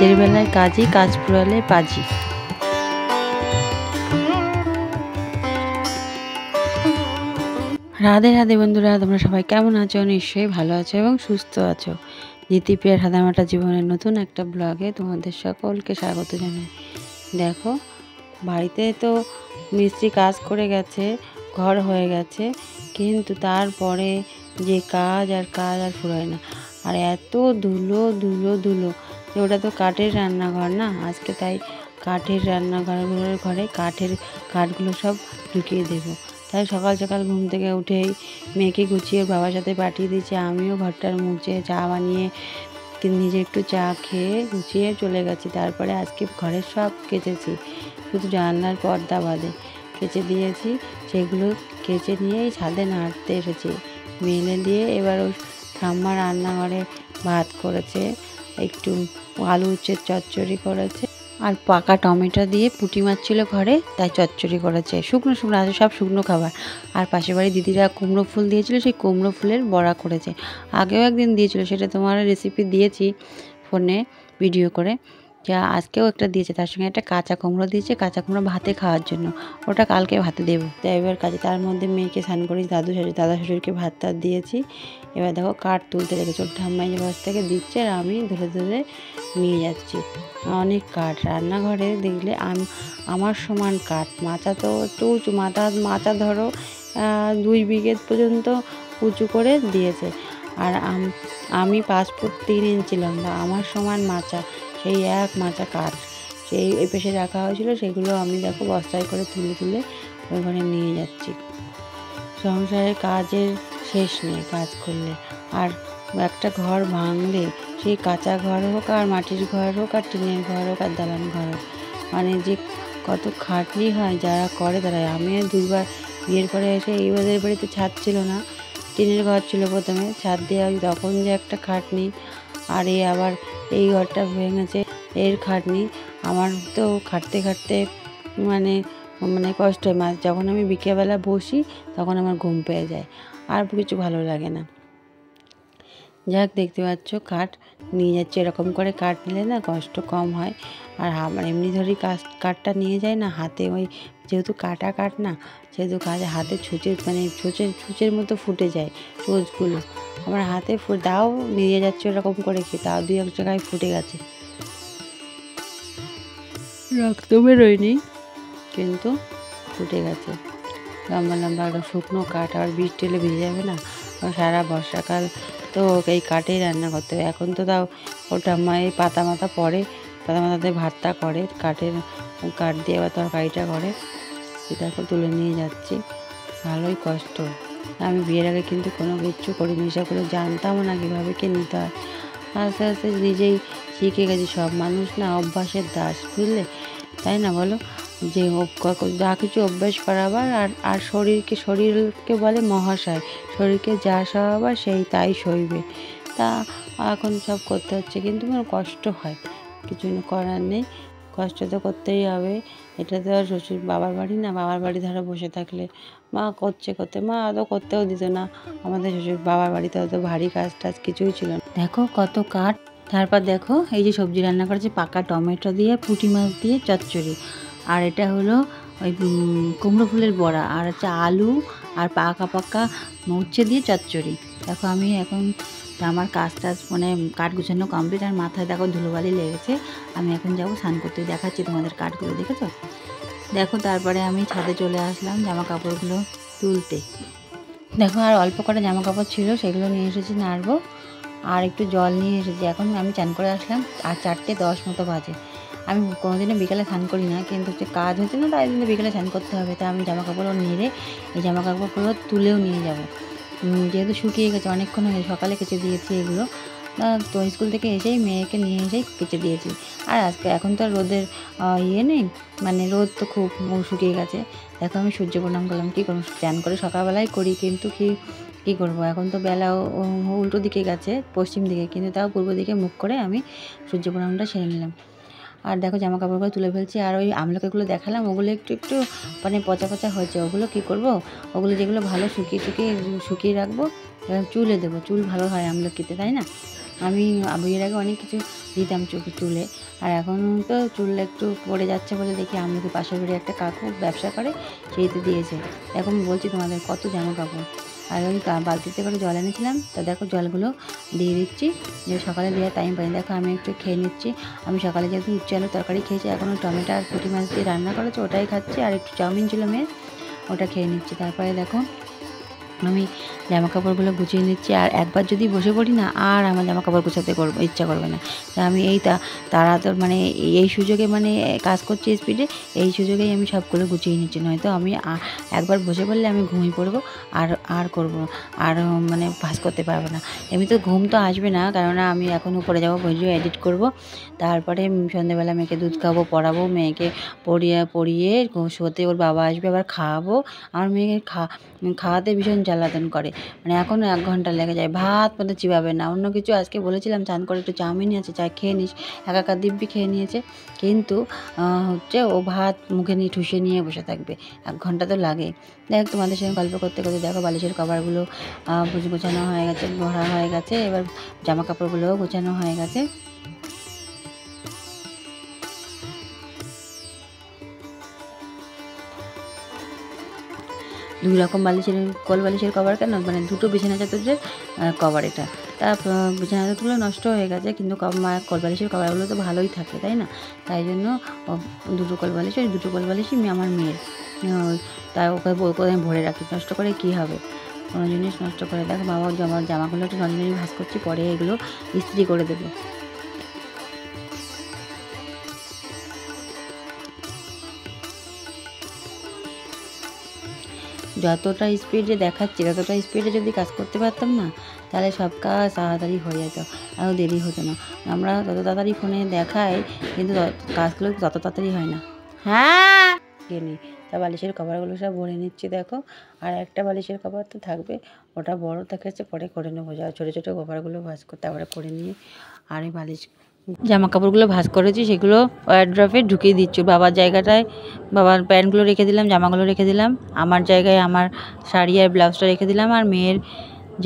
কাজের বেলায় কাজই, কাজ ফুরালে পাজি। রাধে রাধে বন্ধুরা, তোমরা সবাই কেমন আছো? নিশ্চয়ই ভালো আছো এবং সুস্থ আছো। জিতিপিয়ার সাদামাটা জীবনের নতুন একটা ব্লগে তোমাদের সকলকে স্বাগত জানাই। দেখো, বাড়িতে তো মিস্ত্রি কাজ করে গেছে, ঘর হয়ে গেছে, কিন্তু তারপরে যে কাজ আর ফুরায় না। আর এত ধুলো ধুলো ধুলো যে ওটা তো কাঠের রান্নাঘর না, আজকে তাই কাঠের রান্নাঘরগুলোর ঘরে কাঠগুলো সব ঢুকিয়ে দেবো। তাই সকাল সকাল ঘুম থেকে উঠেই মেয়েকে গুছিয়ে বাবার সাথে পাঠিয়ে দিয়েছি। আমিও ঘরটার মুছে চা বানিয়ে নিজে একটু চা খেয়ে গুছিয়ে চলে গেছি। তারপরে আজকে ঘরের সব কেচেছি, শুধু জানলার পর্দা বাদে কেচে দিয়েছি। সেগুলো কেচে নিয়েই ছাদে নাড়তে এসেছি, মেলে দিয়ে এবার ওই ঠাম্মা রান্নাঘরে ভাত করেছে, একটু আলু উচ্ছের চচ্চড়ি করেছে, আর পাকা টমেটো দিয়ে পুঁটি মাছ ছিল ঘরে, তাই চচ্চড়ি করেছে। শুকনো শুকনো আছে, সব শুকনো খাবার। আর পাশের বাড়ি দিদিরা কুমড়ো ফুল দিয়েছিল, সেই কুমড়ো ফুলের বড়া করেছে। আগেও একদিন দিয়েছিল, সেটা তোমার রেসিপি দিয়েছি ফোনে ভিডিও করে। যা আজকেও একটা দিয়েছে, তার সঙ্গে একটা কাঁচা কুমড়ো দিয়েছে, কাঁচা কুমড়ো ভাতে খাওয়ার জন্য। ওটা কালকে ভাতে দেবো। তাই এবার কাজে তার মধ্যে মেয়েকে স্নান করেছি, দাদা শ্বশুরকে ভাত টাত দিয়েছি। এবার দেখো কাঠ তুলতে লেগেছে, ওর ঠাম্মাই যে বাস থেকে দিচ্ছে আর আমি ধরে ধরে নিয়ে যাচ্ছি। অনেক কাঠ রান্নাঘরে দেখলে আমার সমান কাঠ। মাচা তো একটু উঁচু, মাচা ধরো 2 বিঘে পর্যন্ত উঁচু করে দিয়েছে। আর আমি 5 ফুট 3 ইঞ্চি লম্বা, আমার সমান মাচা, সেই এক মাচা কাঠ সেই ওই পাশে রাখা হয়েছিল। সেগুলো আমি দেখো বস্তায় করে তুলে তুলে ওইখানে নিয়ে যাচ্ছি। সংসারের কাজের শেষ নেই কাজ করলে। আর একটা ঘর ভাঙলে, সেই কাঁচা ঘর হোক আর মাটির ঘর হোক আর টিনের ঘর হোক আর দালান ঘর হোক, মানে যে কত খাটনি হয় যারা করে তারা। আমি 2বার বিয়ের পরে এসে এইবাদের বাড়িতে ছাদ ছিল না, টিনের ঘর ছিল প্রথমে, ছাদ দেওয়া তখন যে একটা খাটনি। আর আবার এই ঘরটা ভেঙেছে, এর খাটনি। আমার তো খাটতে খাটতে মানে কষ্ট হয়। যখন আমি বিকেলবেলা বসি তখন আমার ঘুম পেয়ে যায়, আর কিছু ভালো লাগে না। যাক, দেখতে পাচ্ছ কাঠ নিয়ে যাচ্ছে। এরকম করে কাঠ নিলে না কষ্ট কম হয়। আর আমার এমনি ধরেই কাঠটা নিয়ে যায় না হাতে, ওই যেহেতু কাটা কাঠ না, সেহেতু কাজে হাতে ছুঁচের মতো ফুটে যায় চোঁচগুলো। আমার হাতে দাও নিয়ে যাচ্ছে ওরকম করে, কি তাও 2-1 জায়গায় ফুটে গেছে, রক্ত বেরোয়নি কিন্তু ফুটে গেছে। লম্বা লম্বা একদম শুকনো কাঠ, আর বৃষ্টি এলে ভিজে যাবে না। সারা বর্ষাকাল তো এই কাঠেই রান্না করতে হবে। এখন তো তাও ওটা এই পাতা মাথা পড়ে, পাতা মাথাতে ভাতটা করে, কাঠ দিয়ে আবার তরকারিটা করে। সেটা এখন তুলে নিয়ে যাচ্ছি। ভালোই কষ্ট। আমি বিয়ের আগে কিন্তু কোনো কিচ্ছু করিনি, সেগুলো জানতামও না কীভাবে কে নিতে হয়। আস্তে আস্তে নিজেই শিখে গেছি। সব মানুষ না অভ্যাসের দাস, বুঝলে, তাই না বলো? যে যা কিছু অভ্যাস করাবার, আর শরীরকে বলে মহাশয়, শরীরকে যা সহাবার সেই তাই সইবে। তা এখন সব করতে হচ্ছে, কিন্তু আমার কষ্ট হয়, কিছু করার নেই, কষ্ট তো করতেই হবে। এটা তো আর বাবার বাড়ি না, বাবার বাড়ি ধরো বসে থাকলে মা করতে মা তো করতেও দিত না। আমাদের বাবার বাড়িতে অত ভারী কাজ টাজ কিছুই ছিল না। দেখো কত কাঠ। তারপর দেখো এই যে সবজি রান্না করেছে, পাকা টমেটো দিয়ে পুঁটি মাছ দিয়ে চচ্চড়ি, আর এটা হলো ওই কুমড়ো ফুলের বড়া, আর হচ্ছে আলু আর পাকা উচ্ছে দিয়ে চচ্চড়ি। দেখো আমি এখন আমার কাজ টাজ কাঠ গুছানো কমপ্লিট, আর মাথায় দেখো ধুলোবালি লেগেছে। আমি এখন যাবো স্নান করতে, দেখাচ্ছি তোমাদের কাঠগুলো, দেখেছো? দেখো তারপরে আমি ছাদে চলে আসলাম জামা কাপড়গুলো তুলতে। দেখো আর অল্প কটা জামা কাপড় ছিল, সেগুলো নিয়ে এসেছি নাড়বো, আর একটু জল নিয়ে এসেছি। এখন আমি চান করে আসলাম, আর 4:10 মতো বাজে। আমি কোনোদিনও বিকেলে স্নান করি না, কিন্তু হচ্ছে কাজ হচ্ছে না, তাই জন্য বিকেলে স্নান করতে হবে। তাই আমি জামা কাপড়ও নেড়ে এই জামা কাপড়গুলো তুলেও নিয়ে যাব, যেহেতু শুকিয়ে গেছে, অনেকক্ষণ হয়ে গেছে। সকালে কেচে দিয়েছি এগুলো, তো স্কুল থেকে এসেই মেয়েকে নিয়ে এসেই কেচে দিয়েছি। আর আজকে এখন তো রোদের নেই, রোদ তো খুব শুকিয়ে গেছে। দেখো আমি সূর্য প্রণাম করলাম, কী করবো, স্নান করে সকালবেলায় করি, কিন্তু কী করবো, এখন তো বেলা উল্টো দিকে গেছে, পশ্চিম দিকে, কিন্তু তাও পূর্ব দিকে মুখ করে আমি সূর্য প্রণামটা সেরে নিলাম। আর দেখো জামা কাপড়গুলো তুলে ফেলছি। আর ওই আমলকিগুলো দেখালাম, ওগুলো একটু পচা হয়েছে। ওগুলো কী করবো, ওগুলো যেগুলো ভালো শুকিয়ে রাখবো, চুলে দেবো, চুল ভালো হয় আমলকিতে, তাই না? আমি বিয়ের আগে অনেক কিছু দিতাম চুলে, আর এখন তো চুল একটু পড়ে যাচ্ছে বলে দেখি আমলকি পাশের বাড়ি একটা কাকু ব্যবসা করে, সেইতে দিয়েছে। এখন বলছি তোমাদের কত জামা কাপড়, আর ওই বালতিতে করে জল এনেছিলাম, তা দেখো জলগুলো দিয়ে দিচ্ছি, যে সকালে দেওয়ার টাইম পাই। দেখো আমি একটু খেয়ে নিচ্ছি। আমি সকালে যেহেতু উচ্চ আলুর তরকারি খেয়েছি, এখনও টমেটো আর পুঁটি মাছ দিয়ে রান্না করেছে, ওটাই খাচ্ছি, আর একটু চাউমিন ছিল মেয়ের, ওটা খেয়ে নিচ্ছি। তারপরে দেখো আমি জামা কাপড়গুলো গুছিয়ে নিচ্ছি, আর একবার যদি বসে পড়ি না, আর আমার জামা কাপড় গুছাতে ইচ্ছা করবে না। তা আমি এই তারা তো মানে এই সুযোগে মানে কাজ করছি স্পিডে, এই সুযোগেই আমি সবগুলো গুছিয়ে নিচ্ছি, নয়তো আমি একবার বসে পড়লে আমি ঘুমিয়ে পড়বো, আর করব আর মানে ভাস করতে পারবো না। এমনি তো ঘুম তো আসবে না, কেননা আমি এখন উপরে যাবো, ভিডিও এডিট করব, তারপরে সন্ধ্যেবেলা মেয়েকে দুধ খাবো, পড়াবো, মেয়েকে পড়িয়ে শোতে ওর বাবা আসবে, আবার খাওয়াবো। আমার মেয়েকে খাওয়াতে ভীষণ জ্বালাতন করে, মানে এখনও 1 ঘন্টা লেগে যায়, ভাত মতো চিবাবে না। অন্য কিছু আজকে বলেছিলাম চান করে একটু চাউমিন আছে, চা খেয়ে নিস, একা দিব্যি খেয়ে নিয়েছে, কিন্তু হচ্ছে ও ভাত মুখে নিয়ে ঠুসে নিয়ে বসে থাকবে, 1 ঘন্টা তো লাগে। দেখ তোমাদের সঙ্গে গল্প করতে করতে দেখো বালিশের কভারগুলো গোছানো হয়ে গেছে, ভরা হয়ে গেছে, এবার জামা কাপড়গুলোও গোছানো হয়ে গেছে। দুই রকম বালিশের কোল বালিশের কভার, কেন মানে দুটো বিছানা চাদরের কভার এটা। তা বিছানা চাদরগুলো নষ্ট হয়ে গেছে, কিন্তু কোল বালিশের কভারগুলো তো ভালোই থাকে, তাই না? তাই জন্য দুটো কোল বালিশ, ওই দুটো কোল বালিশই আমার মেয়ের, তাই ওকে আমি ভরে রাখি, নষ্ট করে কী হবে, কোনো জিনিস নষ্ট করে। দেখো বাবার জামাগুলো একটু নরমালি ভাঁজ করছি, পরে এগুলো ইস্ত্রি করে দেবো। যতটা স্পিডে দেখাচ্ছি, ততটা স্পিডে যদি কাজ করতে পারতাম না, তাহলে সব কাজ তাড়াতাড়ি হয়ে যেত, আরও দেরি হতো না। আমরা তত তাড়াতাড়ি ফোনে দেখাই, কিন্তু কাজগুলো তত তাড়াতাড়ি হয় না। হ্যাঁ কিনি, তা বালিশের কভারগুলো সব ভরে নিচ্ছি দেখো, আর একটা বালিশের কভার তো থাকবে, ওটা বড় থাকছে, পরে করে নেবো, যা ছোটো ছোটো কভারগুলো ভাঁজ করতে তারপরে করে নিয়ে, আর এই বালিশ জামা কাপড়গুলো ভাঁজ করেছি সেগুলো ওয়ারড্রপে ঢুকিয়ে দিচ্ছি। বাবার জায়গাটায় বাবার প্যান্টগুলো রেখে দিলাম, জামাগুলো রেখে দিলাম, আমার জায়গায় আমার শাড়ি আর ব্লাউজটা রেখে দিলাম, আর মেয়ের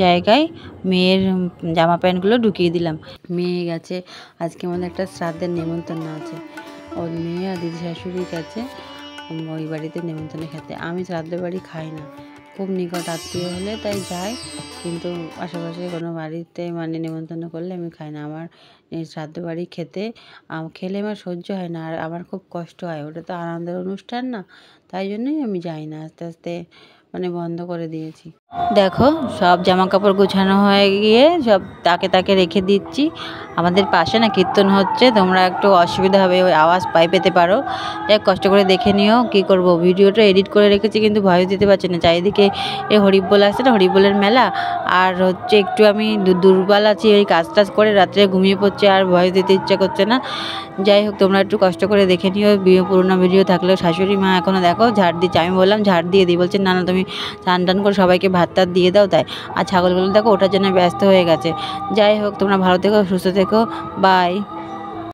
জায়গায় মেয়ের জামা প্যান্টগুলো ঢুকিয়ে দিলাম। মেয়ে গেছে আজকে আমাদের একটা শ্রাদ্ধের নেমন্তন্ন আছে, ওর মেয়ে আর দিদি শাশুড়ি গেছে ওই বাড়িতে নেমন্তন্ন খেতে। আমি শ্রাদ্ধের বাড়ি খাই না, খুব নিকট আত্মীয় হলে তাই যাই, কিন্তু আশেপাশে কোনো বাড়িতে মানে নেমন্তন্ন করলে আমি খাই না। আমার শ্রাদ্ধ বাড়ি খেলে আমার সহ্য হয় না, আর আমার খুব কষ্ট হয়, ওটা তো আনন্দের অনুষ্ঠান না, তাই জন্যই আমি যাই না, আস্তে আস্তে মানে বন্ধ করে দিয়েছি। দেখো সব জামা কাপড় গোছানো হয়ে গিয়ে সব তাকে রেখে দিচ্ছি। আমাদের পাশে না কীর্তন হচ্ছে, তোমরা একটু অসুবিধা হবে, ওই আওয়াজ পেতে পারো, যাই কষ্ট করে দেখে নিও। কী করব, ভিডিওটা এডিট করে রেখেছি কিন্তু ভয়েস দিতে পারছি না, চারিদিকে এই হরিবোল আসছে না, হরিবোলের মেলা, আর হচ্ছে একটু আমি দুর্বল আছি, এই কাজ টাজ করে রাত্রে ঘুমিয়ে পড়ছে, আর ভয়েস দিতে ইচ্ছা করছে না। যাই হোক তোমরা একটু কষ্ট করে দেখে নিও, পুরোনো ভিডিও থাকলেও। শাশুড়ি মা এখনও দেখো ঝাড় দিচ্ছে, আমি বললাম ঝাড় দিয়ে দিই, বলছে না না তুমি স্নান টান করে সবাইকে ভাত টাত দিয়ে দাও, তাই। আর ছাগলগুলো দেখো ওটার জন্য ব্যস্ত হয়ে গেছে। যাই হোক তোমরা ভালো থেকো, সুস্থ থেকো, বাই।